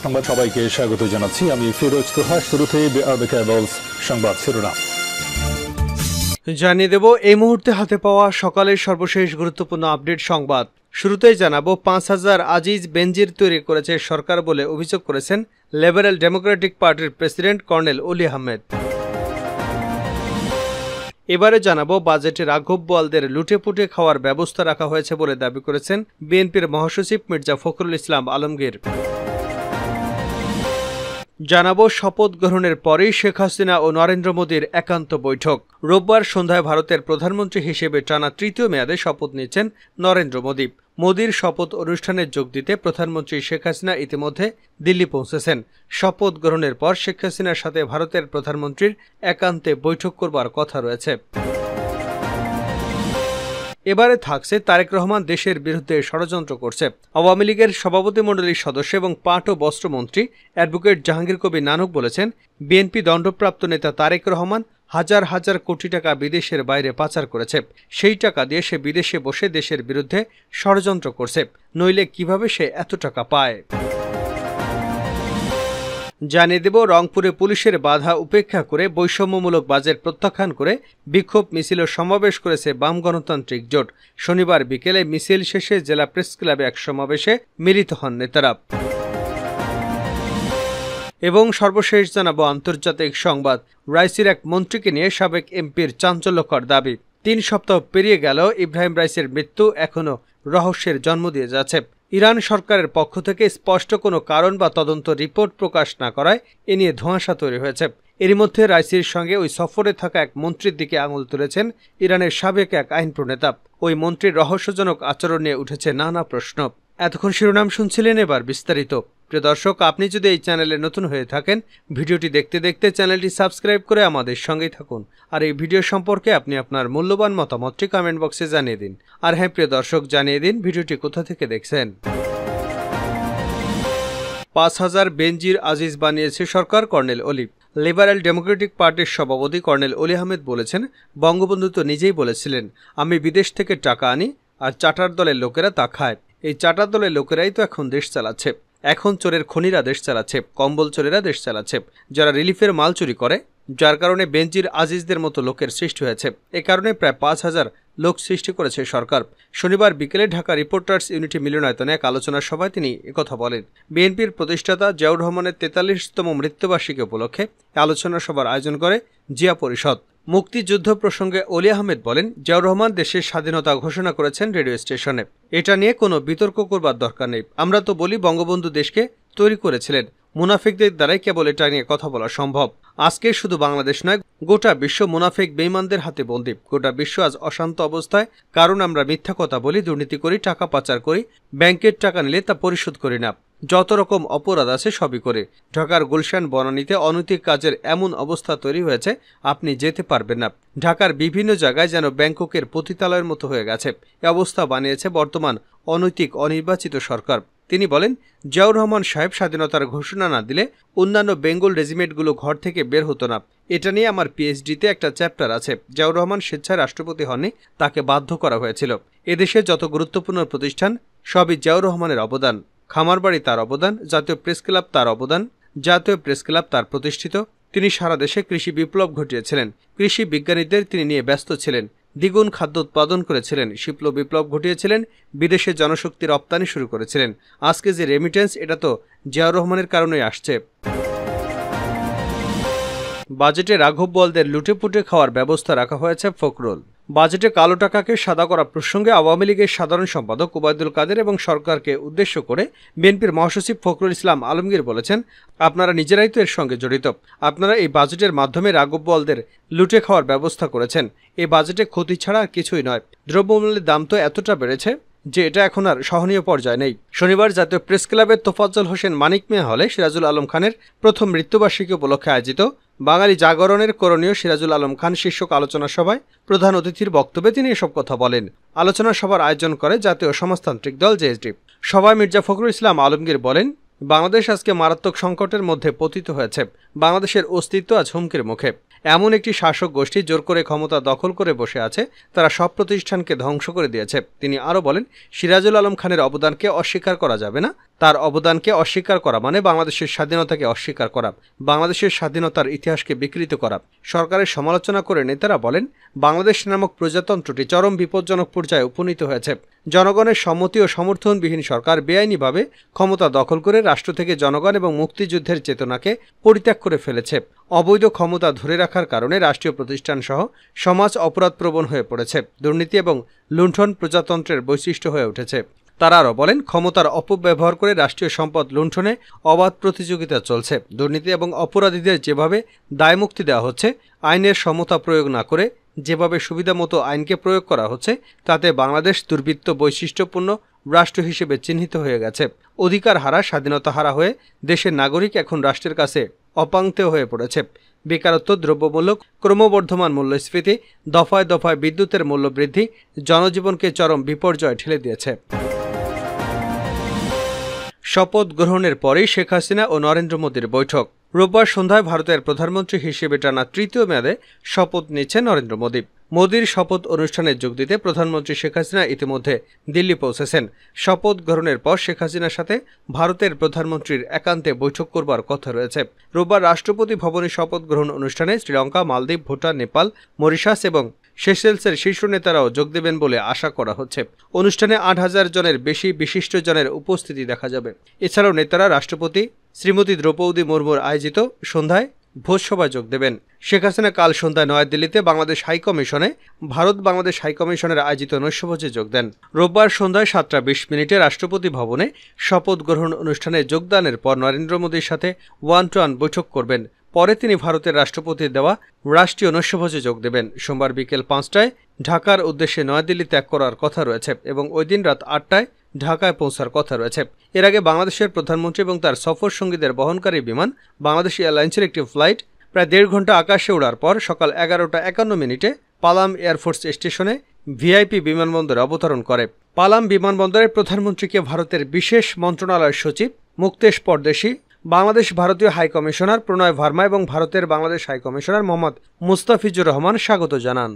সংবাদ সবাইকে স্বাগত জানাচ্ছি। আমি ফিরোজ তোহা। শুরুতে সংবাদ শিরোনাম জানিয়ে দেব এই মুহূর্তে হাতে পাওয়া সকালের সর্বশেষ গুরুত্বপূর্ণ আপডেট সংবাদ। শুরুতেই জানাবো ৫,০০০ আজিজ বেনজির তৈরি করেছে সরকার বলে অভিযোগ করেছেন লিবারেল ডেমোক্রেটিক পার্টির প্রেসিডেন্ট কর্নেল অলি আহমেদ। এবারে জানাবো বাজেটে রাঘব বোয়ালদের লুটেপুটে খাওয়ার ব্যবস্থা রাখা হয়েছে বলে দাবি করেছেন বিএনপির মহাসচিব মির্জা ফখরুল ইসলাম আলমগীর। জানাবো শপথ গ্রহণের পরেই শেখ হাসিনা ও নরেন্দ্র মোদীর একান্ত বৈঠক। রোববার সন্ধ্যায় ভারতের প্রধানমন্ত্রী হিসেবে টানা তৃতীয় মেয়াদে শপথ নিচ্ছেন নরেন্দ্র মোদী। মোদীর শপথ অনুষ্ঠানে যোগ দিতে প্রধানমন্ত্রী শেখ হাসিনা ইতিমধ্যে দিল্লি পৌঁছেছেন। শপথ গ্রহণের পর শেখ হাসিনার সাথে ভারতের প্রধানমন্ত্রীর একান্তে বৈঠক করবার কথা রয়েছে। এবারে থাকছে তারেক রহমান দেশের বিরুদ্ধে ষড়যন্ত্র করছে। আওয়ামী লীগের সভাপতিমণ্ডলীর সদস্য এবং পাট ও বস্ত্রমন্ত্রী অ্যাডভোকেট জাহাঙ্গীর কবির নানক বলেছেন, বিএনপি দণ্ডপ্রাপ্ত নেতা তারেক রহমান হাজার হাজার কোটি টাকা বিদেশের বাইরে পাচার করেছে। সেই টাকা দিয়ে সে বিদেশে বসে দেশের বিরুদ্ধে ষড়যন্ত্র করছে, নইলে কিভাবে সে এত টাকা পায়। জানিয়ে দেব রংপুরে পুলিশের বাধা উপেক্ষা করে বৈষম্যমূলক বাজেট প্রত্যাখ্যান করে বিক্ষোভ মিছিল ও সমাবেশ করেছে বাম গণতান্ত্রিক জোট। শনিবার বিকেলে মিছিল শেষে জেলা প্রেস ক্লাবে এক সমাবেশে মিলিত হন নেতারা। এবং সর্বশেষ জানাবো আন্তর্জাতিক সংবাদ। রাইসির এক মন্ত্রীকে নিয়ে সাবেক এমপির চাঞ্চল্যকর দাবি। ৩ সপ্তাহ পেরিয়ে গেল, ইব্রাহিম রাইসির মৃত্যু এখনও রহস্যের জন্ম দিয়ে যাচ্ছে। ইরান সরকারের পক্ষ থেকে স্পষ্ট কোনো কারণ বা তদন্ত রিপোর্ট প্রকাশ না করায় এ নিয়ে ধোঁয়াশা তৈরি হয়েছে। এরই মধ্যে রাইসির সঙ্গে ওই সফরে থাকা এক মন্ত্রীর দিকে আঙুল তুলেছেন ইরানের সাবেক এক আইন প্রণেতা। ওই মন্ত্রীর রহস্যজনক আচরণ নিয়ে উঠেছে নানা প্রশ্ন। এতক্ষণ শিরোনাম শুনছিলেন, এবার বিস্তারিত। প্রিয় দর্শক, আপনি যদি এই চ্যানেলে নতুন হয়ে থাকেন, ভিডিওটি দেখতে দেখতে চ্যানেলটি সাবস্ক্রাইব করে আমাদের সঙ্গেই থাকুন। আর এই ভিডিও সম্পর্কে আপনি আপনার মূল্যবান মতামতটি কমেন্ট বক্সে জানিয়ে দিন। আর হ্যাঁ প্রিয় দর্শক, জানিয়ে দিন ভিডিওটি কোথা থেকে দেখছেন। ৫,০০০ বেনজির আজিজ বানিয়েছে সরকার, কর্নেল অলি। লিবারেল ডেমোক্রেটিক পার্টির সভাপতি কর্নেল অলি আহমেদ বলেছেন, বঙ্গবন্ধু তো নিজেই বলেছিলেন, আমি বিদেশ থেকে টাকা আনি আর চাটার দলের লোকেরা তা খায়। এই চাটার দলের লোকেরাই তো এখন দেশ চালাচ্ছে। এখন চোরের খনিরা দেশ চালাচ্ছে, কম্বল চোরেরা দেশ চালাচ্ছে, যারা রিলিফের মাল চুরি করে, যার কারণে বেনজির আজিজদের মতো লোকের সৃষ্টি হয়েছে। এ কারণে প্রায় ৫,০০০ লোক সৃষ্টি করেছে সরকার। শনিবার বিকেলে ঢাকা রিপোর্টার্স ইউনিটি মিলনায়তনে এক আলোচনা সভায় তিনি একথা বলেন। বিএনপির প্রতিষ্ঠাতা জিয়াউর রহমানের ৪৩তম মৃত্যুবার্ষিকী উপলক্ষে আলোচনা সভার আয়োজন করে জিয়া পরিষদ। মুক্তিযুদ্ধ প্রসঙ্গে অলি আহমেদ বলেন, জিয়াউর রহমান দেশের স্বাধীনতা ঘোষণা করেছেন রেডিও স্টেশনে। এটা নিয়ে কোনো বিতর্ক করবার দরকার নেই। আমরা তো বলি বঙ্গবন্ধু দেশকে তৈরি করেছিলেন, মুনাফিকদের দ্বারাই কেবল এটা নিয়ে কথা বলা সম্ভব। আজকে শুধু বাংলাদেশ নয়, গোটা বিশ্ব মুনাফিক বেঈমানদের হাতে বন্দী। গোটা বিশ্ব আজ অশান্ত অবস্থায়, কারণ আমরা মিথ্যা কথা বলি, দুর্নীতি করি, টাকা পাচার করি, ব্যাংকের টাকা নিলে তা পরিশোধ করি না, যত রকম অপরাধ আছে সবই করে। ঢাকার গুলশান বনানীতে অনৈতিক কাজের এমন অবস্থা তৈরি হয়েছে, আপনি যেতে পারবেন না। ঢাকার বিভিন্ন জায়গায় যেন ব্যাংককের পতিতালয়ের মতো হয়ে গেছে। এ অবস্থা বানিয়েছে বর্তমান অনৈতিক অনির্বাচিত সরকার। তিনি বলেন, জিয়াউর রহমান সাহেব স্বাধীনতার ঘোষণা না দিলে অন্যান্য বেঙ্গল রেজিমেন্টগুলো ঘর থেকে বের হতো না। এটা নিয়ে আমার পিএইচডিতে একটা চ্যাপ্টার আছে। জিয়াউর রহমান স্বেচ্ছায় রাষ্ট্রপতি হননি, তাকে বাধ্য করা হয়েছিল। এদেশে যত গুরুত্বপূর্ণ প্রতিষ্ঠান সবই জিয়াউর রহমানের অবদান। খামারবাড়ি তার অবদান, জাতীয় প্রেস ক্লাব তার অবদান, জাতীয় প্রেস ক্লাব তার প্রতিষ্ঠিত। তিনি সারা দেশে কৃষি বিপ্লব ঘটিয়েছিলেন। কৃষি বিজ্ঞানীদের তিনি নিয়ে ব্যস্ত ছিলেন। দ্বিগুণ খাদ্য উৎপাদন করেছিলেন, শিল্প বিপ্লব ঘটিয়েছিলেন, বিদেশে জনশক্তি রপ্তানি শুরু করেছিলেন। আজকে যে রেমিটেন্স, এটা তো জিয়াউর রহমানের কারণেই আসছে। বাজেটে রাঘব বোয়ালদের লুটেপুটে খাওয়ার ব্যবস্থা রাখা হয়েছে ফখরুল। বাজেটে কালো টাকাকে সাদা করা প্রসঙ্গে আওয়ামী লীগের সাধারণ সম্পাদক ওবায়দুল কাদের এবং সরকারকে উদ্দেশ্য করে বিএনপির মহাসচিব ফখরুল ইসলাম আলমগীর বলেছেন, আপনারা নিজেরাই তো এর সঙ্গে জড়িত। আপনারা এই বাজেটের মাধ্যমে রাঘব বোয়ালদের লুটে খাওয়ার ব্যবস্থা করেছেন। এই বাজেটে ক্ষতি ছাড়া আর কিছুই নয়। দ্রব্যমূল্যের দাম তো এতটা বেড়েছে যে এটা এখন আর সহনীয় পর্যায়ে নেই। শনিবার জাতীয় প্রেস ক্লাবের তোফাজ্জল হোসেন মানিক মিয়া হলে সিরাজুল আলম খানের প্রথম মৃত্যুবার্ষিকী উপলক্ষে আয়োজিত বাঙালি জাগরণের করণীয় সিরাজুল আলম খান শীর্ষক আলোচনা সভায় প্রধান অতিথির বক্তব্যে তিনি এসব কথা বলেন। আলোচনা সভার আয়োজন করে জাতীয় সমাজতান্ত্রিক দল জেএসডি। সভায় মির্জা ফখরুল ইসলাম আলমগীর বলেন, বাংলাদেশ আজকে মারাত্মক সংকটের মধ্যে পতিত হয়েছে। বাংলাদেশের অস্তিত্ব আজ হুমকির মুখে। এমন একটি শাসক গোষ্ঠী জোর করে ক্ষমতা দখল করে বসে আছে, তারা সব প্রতিষ্ঠানকে ধ্বংস করে দিয়েছে। তিনি আরও বলেন, সিরাজুল আলম খানের অবদানকে অস্বীকার করা যাবে না। তার অবদানকে অস্বীকার করা মানে বাংলাদেশের স্বাধীনতাকে অস্বীকার করা, বাংলাদেশের স্বাধীনতার ইতিহাসকে বিকৃত করা। সরকারের সমালোচনা করে নেতারা বলেন, বাংলাদেশ নামক প্রজাতন্ত্রটি চরম বিপজ্জনক পর্যায়ে উপনীত হয়েছে। জনগণের সম্মতি ও সমর্থনবিহীন সরকার বেআইনিভাবে ক্ষমতা দখল করে রাষ্ট্র থেকে জনগণ এবং মুক্তিযুদ্ধের চেতনাকে পরিত্যাগ করে ফেলেছে। অবৈধ ক্ষমতা ধরে রাখার কারণে রাষ্ট্রীয় প্রতিষ্ঠান সহ সমাজ অপরাধপ্রবণ হয়ে পড়েছে। দুর্নীতি এবং লুণ্ঠন প্রজাতন্ত্রের বৈশিষ্ট্য হয়ে উঠেছে। তারা আরও বলেন, ক্ষমতার অপব্যবহার করে রাষ্ট্রীয় সম্পদ লুণ্ঠনে অবাধ প্রতিযোগিতা চলছে। দুর্নীতি এবং অপরাধীদের যেভাবে দায়মুক্তি দেওয়া হচ্ছে, আইনের সমতা প্রয়োগ না করে যেভাবে সুবিধামতো আইনকে প্রয়োগ করা হচ্ছে, তাতে বাংলাদেশ দুর্বৃত্ত বৈশিষ্ট্যপূর্ণ রাষ্ট্র হিসেবে চিহ্নিত হয়ে গেছে। অধিকার হারা, স্বাধীনতা হারা হয়ে দেশের নাগরিক এখন রাষ্ট্রের কাছে অপাংক্তেয় হয়ে পড়েছে। বেকারত্ব, দ্রব্যমূল্য, ক্রমবর্ধমান মূল্যস্ফীতি, দফায় দফায় বিদ্যুতের মূল্য বৃদ্ধি জনজীবনকে চরম বিপর্যয়ে ঠেলে দিয়েছে। শপথ গ্রহণের পরেই শেখ হাসিনা ও নরেন্দ্র মোদীর বৈঠক। রোববার সন্ধ্যায় ভারতের প্রধানমন্ত্রী হিসেবে টানা তৃতীয় মেয়াদে শপথ নিচ্ছেন নরেন্দ্র মোদী। মোদীর শপথ অনুষ্ঠানে যোগ দিতে প্রধানমন্ত্রী শেখ হাসিনা ইতিমধ্যে দিল্লি পৌঁছেছেন। শপথ গ্রহণের পর শেখ হাসিনার সাথে ভারতের প্রধানমন্ত্রীর একান্তে বৈঠক করবার কথা রয়েছে। রোববার রাষ্ট্রপতি ভবনে শপথ গ্রহণ অনুষ্ঠানে শ্রীলঙ্কা, মালদ্বীপ, ভুটান, নেপাল, মরিশাস এবং সেশেলসের শীর্ষ নেতারাও যোগ দেবেন বলে আশা করা হচ্ছে। অনুষ্ঠানে ৮,০০০ জনের বেশি বিশিষ্টজনের উপস্থিতি দেখা যাবে। এছাড়াও নেতারা রাষ্ট্রপতি শ্রীমতী দ্রৌপদী মুর্মুর আয়োজিত সন্ধ্যায় ভোজসভায় যোগ দেবেন। শেখ হাসিনা কাল সন্ধ্যায় নয়াদিল্লিতে বাংলাদেশ হাইকমিশনে ভারত-বাংলাদেশ হাইকমিশনের আয়োজিত নৈশভোজে যোগ দেন। রোববার সন্ধ্যায় ৭টা২০ রাষ্ট্রপতি ভবনে শপথ গ্রহণ অনুষ্ঠানে যোগদানের পর নরেন্দ্র মোদীর সাথে ওয়ান-টু-ওয়ান বৈঠক করবেন। পরে তিনি ভারতের রাষ্ট্রপতির দেওয়া রাষ্ট্রীয় নৈশভোজে যোগ দেবেন। সোমবার বিকেল ৫টায় ঢাকার উদ্দেশ্যে নয়াদিল্লি ত্যাগ করার কথা রয়েছে এবং ওই দিন রাত ৮টায় ঢাকায় পৌঁছার কথা রয়েছে। এর আগে বাংলাদেশের প্রধানমন্ত্রী এবং তার সফর সঙ্গীদের বহনকারী বিমান বাংলাদেশ এয়ারলাইন্সের একটি ফ্লাইট প্রায় ১.৫ ঘন্টা আকাশে ওড়ার পর সকাল ১১টা৫১ পালাম এয়ারফোর্স স্টেশনে ভিআইপি বিমানবন্দরে অবতরণ করে। পালাম বিমানবন্দরে প্রধানমন্ত্রীকে ভারতের বিশেষ মন্ত্রণালয়ের সচিব মুক্তেশ পরদেশি, বাংলাদেশ ভারতীয় হাইকমিশনার প্রণয় ভার্মা এবং ভারতের বাংলাদেশ হাইকমিশনার মোহাম্মদ মুস্তাফিজুর রহমান স্বাগত জানান।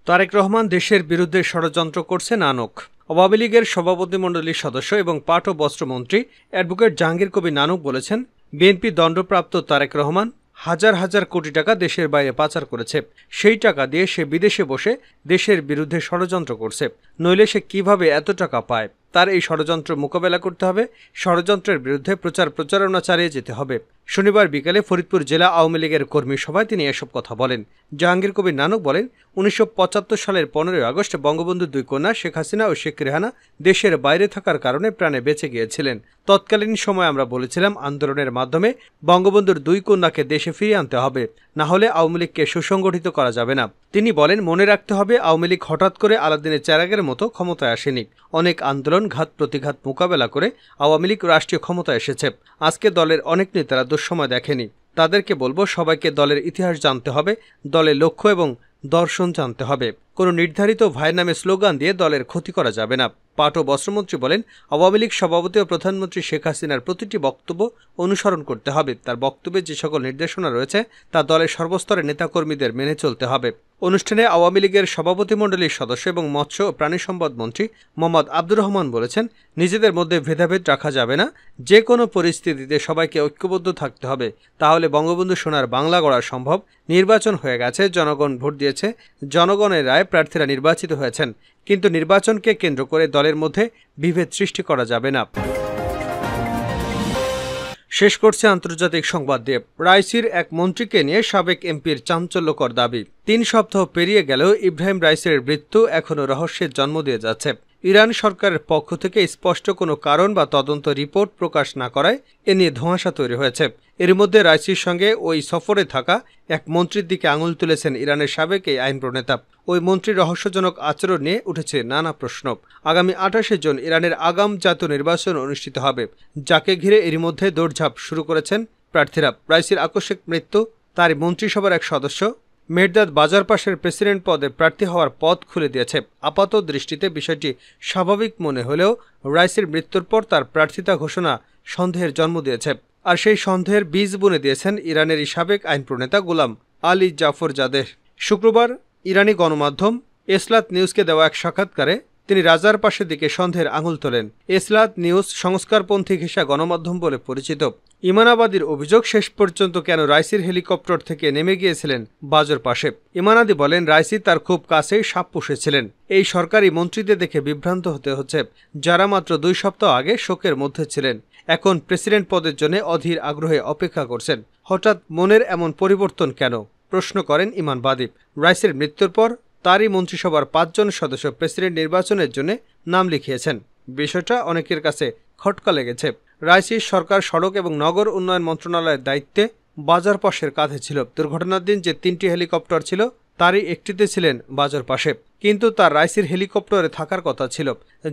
তারেক রহমান দেশের বিরুদ্ধে ষড়যন্ত্র করছেন নানক। আওয়ামী লীগের সভাপতিমণ্ডলীর সদস্য এবং পাট ও বস্ত্রমন্ত্রী অ্যাডভোকেট জাহাঙ্গীর কবির নানক বলেছেন, বিএনপি দণ্ডপ্রাপ্ত তারেক রহমান হাজার হাজার কোটি টাকা দেশের বাইরে পাচার করেছে। সেই টাকা দিয়ে সে বিদেশে বসে দেশের বিরুদ্ধে ষড়যন্ত্র করছে। নইলে সে কিভাবে এত টাকা পায়? তার এই ষড়যন্ত্র মোকাবেলা করতে হবে। ষড়যন্ত্রের বিরুদ্ধে প্রচারণা চালিয়ে যেতে হবে। শনিবার বিকেলে ফরিদপুর জেলা আওয়ামী লীগের কর্মী সভায় তিনি এসব কথা বলেন। জাহাঙ্গীর কবির নানক বলেন, ১৯৭৫ সালের ১৫ই আগস্ট বঙ্গবন্ধুর দুই কন্যা শেখ হাসিনা ও শেখ রেহানা দেশের বাইরে থাকার কারণে প্রাণে বেঁচে গিয়েছিলেন। তৎকালীন সময় আমরা বলেছিলাম, আন্দোলনের মাধ্যমে বঙ্গবন্ধুর দুই কন্যাকে দেশে ফিরিয়ে আনতে হবে, না হলে আওয়ামী লীগকে সুসংগঠিত করা যাবে না। তিনি বলেন, মনে রাখতে হবে, আওয়ামী লীগ হঠাৎ করে আলাদিনের চেরাগের মতো ক্ষমতায় আসেনি। অনেক আন্দোলন, ঘাত প্রতিঘাত মোকাবেলা করে আওয়ামী লীগ রাষ্ট্রীয় ক্ষমতায় এসেছে। আজকে দলের অনেক নেতারা দুঃসময় দেখেনি। তাদেরকে বলবো, সবাইকে দলের ইতিহাস জানতে হবে, দলের লক্ষ্য এবং দর্শন জানতে হবে। কোনো নির্ধারিত ভাইয়ের নামে স্লোগান দিয়ে দলের ক্ষতি করা যাবে না। পাট ও বস্ত্রমন্ত্রী বলেন, আওয়ামী লীগ সভাপতি ও প্রধানমন্ত্রী শেখ হাসিনার প্রতিটি বক্তব্য অনুসরণ করতে হবে। তার বক্তব্যে যে সকল নির্দেশনা রয়েছে তা দলের সর্বস্তরের নেতাকর্মীদের মেনে চলতে হবে। অনুষ্ঠানে আওয়ামী লীগের সভাপতিমণ্ডলীর সদস্য এবং মৎস্য ও প্রাণী সম্পদ মন্ত্রী মোহাম্মদ আব্দুর রহমান বলেছেন, নিজেদের মধ্যে ভেদাভেদ রাখা যাবে না। যে কোনো পরিস্থিতিতে সবাইকে ঐক্যবদ্ধ থাকতে হবে, তাহলে বঙ্গবন্ধু সোনার বাংলা গড়া সম্ভব। নির্বাচন হয়ে গেছে, জনগণ ভোট দিয়েছে, জনগণের রায় প্রার্থীরা নির্বাচিত হয়েছেন, কিন্তু নির্বাচনকে কেন্দ্র করে দলের মধ্যে বিভেদ সৃষ্টি করা যাবে না। শেষ করছে আন্তর্জাতিক সংবাদ দিয়ে। রাইসির এক মন্ত্রীকে নিয়ে সাবেক এমপির চাঞ্চল্যকর দাবি। ৩ সপ্তাহ পেরিয়ে গেলেও ইব্রাহিম রাইসের মৃত্যু এখনও রহস্যের জন্ম দিয়ে যাচ্ছে। ইরান সরকারের পক্ষ থেকে স্পষ্ট কোনো কারণ বা তদন্ত রিপোর্ট প্রকাশ না করায় এ নিয়ে ধোঁয়াশা তৈরি হয়েছে। এর মধ্যে রাইসির সঙ্গে ওই সফরে থাকা এক মন্ত্রীর দিকে আঙুল তুলেছেন ইরানের সাবেক এই আইন প্রণেতা। ওই মন্ত্রীর রহস্যজনক আচরণ নিয়ে উঠেছে নানা প্রশ্ন। আগামী ২৮ জুন ইরানের আগাম জাতীয় নির্বাচন অনুষ্ঠিত হবে, যাকে ঘিরে এরই মধ্যে দৌড়ঝাঁপ শুরু করেছেন প্রার্থীরা। রাইসির আকস্মিক মৃত্যু তার মন্ত্রিসভার এক সদস্য মেহদাদ বাজারপাশের প্রেসিডেন্ট পদে প্রার্থী হওয়ার পথ খুলে দিয়েছে। আপাত দৃষ্টিতে বিষয়টি স্বাভাবিক মনে হলেও রাইসির মৃত্যুর পর তার প্রার্থিতা ঘোষণা সন্দেহের জন্ম দিয়েছে। আর সেই সন্দেহের বীজ বুনে দিয়েছেন ইরানের সাবেক আইন প্রণেতা গোলাম আলী জাফর জাদেহ। শুক্রবার ইরানি গণমাধ্যম এসলাত নিউজকে দেওয়া এক সাক্ষাৎকারে তিনি রাজার পাশের দিকে সন্দেহের আঙুল তোলেন। এসলাত নিউজ সংস্কারপন্থী ঘেঁষা গণমাধ্যম বলে পরিচিত। ইমানাবাদীর অভিযোগ, শেষ পর্যন্ত কেন রাইসির হেলিকপ্টার থেকে নেমে গিয়েছিলেন বাজর পাশে। ইমানাদি বলেন, রাইসি তার খুব কাছেই সাপ পুষেছিলেন। এই সরকারি মন্ত্রীদের দেখে বিভ্রান্ত হতে হচ্ছে, যারা মাত্র 2 সপ্তাহ আগে শোকের মধ্যে ছিলেন, এখন প্রেসিডেন্ট পদের জন্য অধীর আগ্রহে অপেক্ষা করছেন। হঠাৎ মনের এমন পরিবর্তন কেন, প্রশ্ন করেন ইমানবাদী। রাইসির মৃত্যুর পর তারই মন্ত্রিসভার 5 জন সদস্য প্রেসিডেন্ট নির্বাচনের জন্য নাম লিখিয়েছেন। বিষয়টা অনেকের কাছে খটকা লেগেছে। রাইসির সরকার সড়ক এবং নগর উন্নয়ন মন্ত্রণালয়ের দায়িত্বে বাজার পাশের কাঁধে ছিল। দুর্ঘটনার দিন যে 3টি হেলিকপ্টার ছিল, তারই একটিতে ছিলেন বাজার পাশে, কিন্তু তার রাইসির হেলিকপ্টারে থাকার কথা ছিল।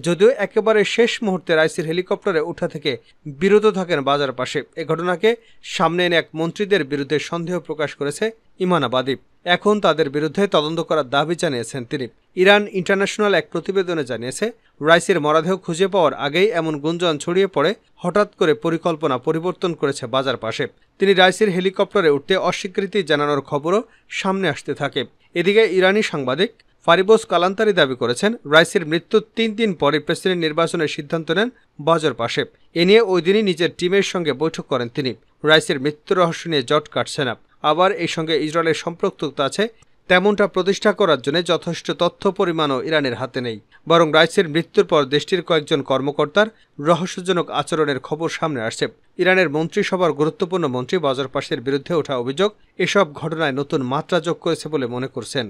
যদিও একেবারে শেষ মুহূর্তে রাইসির হেলিকপ্টারে ওঠা থেকে বিরত থাকেন বাজার পাশে। এ ঘটনাকে সামনে এনে এক মন্ত্রীদের বিরুদ্ধে সন্দেহ প্রকাশ করেছে ইমানাবাদী। এখন তাদের বিরুদ্ধে তদন্ত করার দাবি জানিয়েছেন তিনি। ইরান ইন্টারন্যাশনাল এক প্রতিবেদনে জানিয়েছে, রাইসির মরদেহ খুঁজে পাওয়ার আগেই এমন গুঞ্জন ছড়িয়ে পড়ে হঠাৎ করে পরিকল্পনা পরিবর্তন করেছে বাজার পাশে। তিনি রাইসির হেলিকপ্টারে উঠতে অস্বীকৃতি জানানোর খবরও সামনে আসতে থাকে। এদিকে ইরানি সাংবাদিক ফারিবোস কালান্তারি দাবি করেছেন, রাইসির মৃত্যুর 3 দিন পরে প্রেসিডেন্ট নির্বাচনের সিদ্ধান্ত নেন বাজার পাশে। এ নিয়ে ওই দিনই নিজের টিমের সঙ্গে বৈঠক করেন তিনি। রাইসির মৃত্যুর রহস্য নিয়ে জট কাটছে না। আবার এই সঙ্গে ইসরায়েলের সম্পৃক্ততা আছে, তেমনটা প্রতিষ্ঠা করার জন্য যথেষ্ট তথ্য পরিমাণও ইরানের হাতে নেই। বরং রাইসির মৃত্যুর পর দেশটির কয়েকজন কর্মকর্তার রহস্যজনক আচরণের খবর সামনে আসছে। ইরানের মন্ত্রিসভার গুরুত্বপূর্ণ মন্ত্রী বাজার পাশের বিরুদ্ধে ওঠা অভিযোগ এসব ঘটনায় নতুন মাত্রা যোগ করেছে বলে মনে করছেন।